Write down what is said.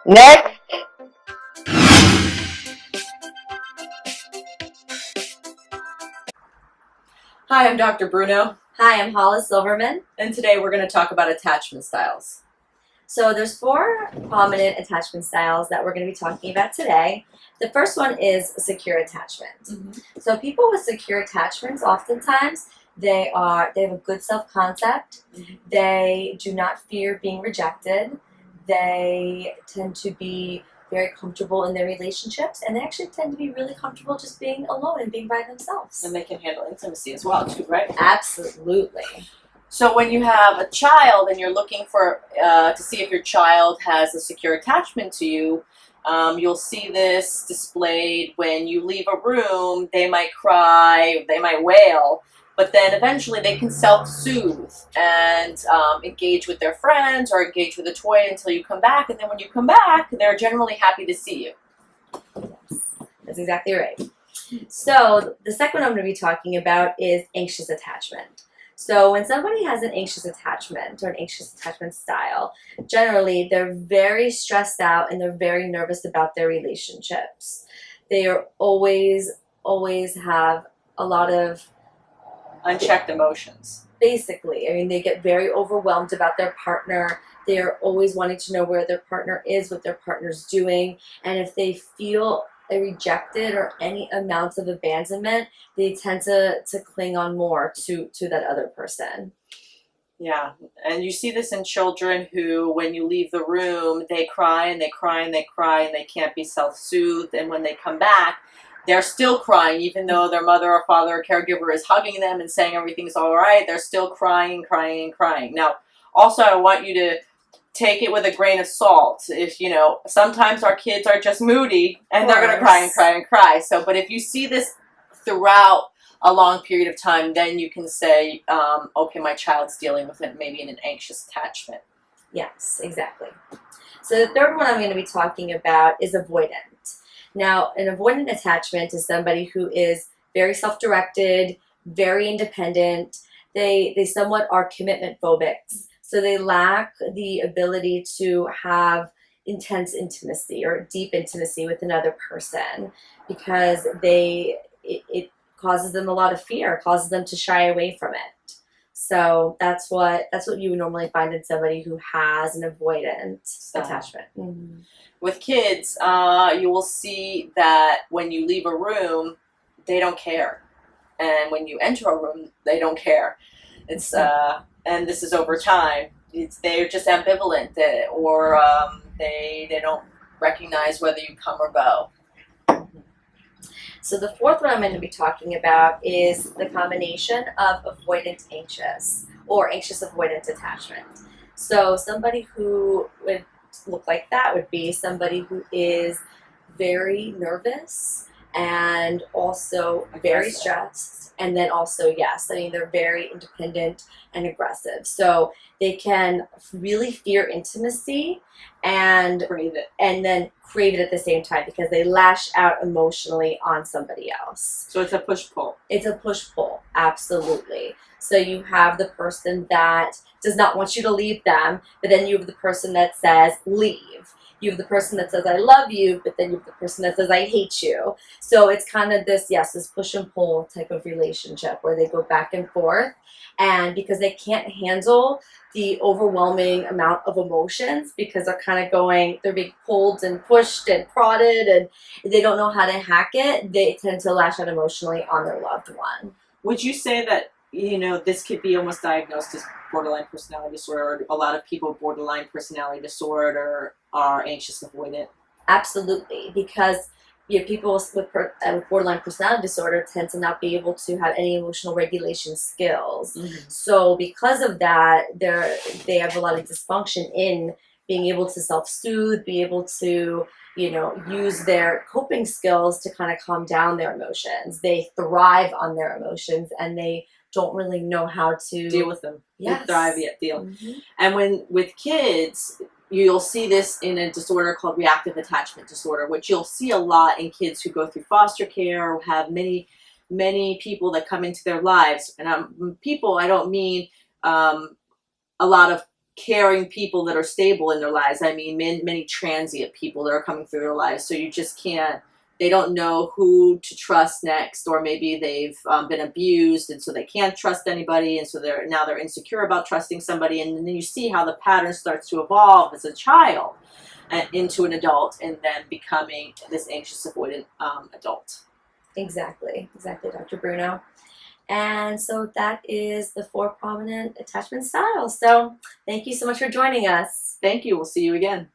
Next. Hi, I'm Dr. Bruno. Hi, I'm Hollis Silverman. And today we're going to talk about attachment styles. So there's 4 prominent attachment styles that we're going to be talking about today. The first one is secure attachment. Mm-hmm. So people with secure attachments, oftentimes, they have a good self-concept. Mm-hmm. They do not fear being rejected. They tend to be very comfortable in their relationships, and they actually tend to be really comfortable just being alone and being by themselves. And they can handle intimacy as well, too, right? Absolutely. So when you have a child and you're looking for to see if your child has a secure attachment to you, you'll see this displayed when you leave a room. They might cry, they might wail, but then eventually they can self-soothe and engage with their friends or engage with a toy until you come back. And then when you come back, they're generally happy to see you. Yes, that's exactly right. So the second one I'm going to be talking about is anxious attachment. So when somebody has an anxious attachment or an anxious attachment style, generally they're very stressed out and they're very nervous about their relationships. They are always have a lot of Unchecked emotions. Basically, I mean, they get very overwhelmed about their partner. They're always wanting to know where their partner is, what their partner's doing, and if they feel rejected or any amounts of abandonment, they tend to cling on more to that other person. Yeah, and you see this in children who, when you leave the room, they cry and they cry and they cry and they can't be self-soothed, and when they come back, they're still crying, even though their mother or father or caregiver is hugging them and saying everything's all right. They're still crying, crying, crying. Now, also, I want you to take it with a grain of salt. If, sometimes our kids are just moody and they're going to cry and cry and cry. So, but if you see this throughout a long period of time, then you can say, okay, my child's dealing with it, maybe in an anxious attachment. Yes, exactly. So the third one I'm going to be talking about is avoidant. Now, an avoidant attachment is somebody who is very self-directed, very independent. They somewhat are commitment phobics. So they lack the ability to have intense intimacy or deep intimacy with another person because it causes them a lot of fear, causes them to shy away from it. So that's what you would normally find in somebody who has an avoidant attachment. Mm-hmm. With kids, you will see that when you leave a room, they don't care, and when you enter a room, they don't care. It's and this is over time. They're just ambivalent, or they don't recognize whether you come or go. So the fourth one I'm going to be talking about is the combination of avoidant anxious or anxious avoidant attachment. So somebody who would look like that would be somebody who is very nervous and also very stressed, and then also, yes, I mean, they're very independent and aggressive. So they can really fear intimacy and then crave it at the same time because they lash out emotionally on somebody else. So it's a push-pull. It's a push-pull, absolutely. So you have the person that does not want you to leave them, but then you have the person that says, leave. You have the person that says, I love you, but then you have the person that says, I hate you. So it's kind of this push and pull type of relationship where they go back and forth. And because they can't handle the overwhelming amount of emotions because they're being pulled and pushed and prodded and they don't know how to hack it, they tend to lash out emotionally on their loved one. Would you say that, this could be almost diagnosed as borderline personality disorder? A lot of people with borderline personality disorder are anxious avoidant. Absolutely, because people with borderline personality disorder tend to not be able to have any emotional regulation skills. Mm-hmm. So because of that, they have a lot of dysfunction in being able to self-soothe, be able to use their coping skills to kind of calm down their emotions. They thrive on their emotions and they don't really know how to deal with them. Yes. Thrive yet deal. Mm-hmm. And with kids, you'll see this in a disorder called reactive attachment disorder, which you'll see a lot in kids who go through foster care or have many people that come into their lives. And people, I don't mean a lot of caring people that are stable in their lives. I mean many transient people that are coming through their lives. So you just can't, they don't know who to trust next, or maybe they've been abused and so they can't trust anybody, and so they're insecure about trusting somebody, and then you see how the pattern starts to evolve as a child into an adult, and then becoming this anxious avoidant adult. Exactly, Dr. Bruno. And so that is the 4 prominent attachment styles. So thank you so much for joining us. Thank you. We'll see you again.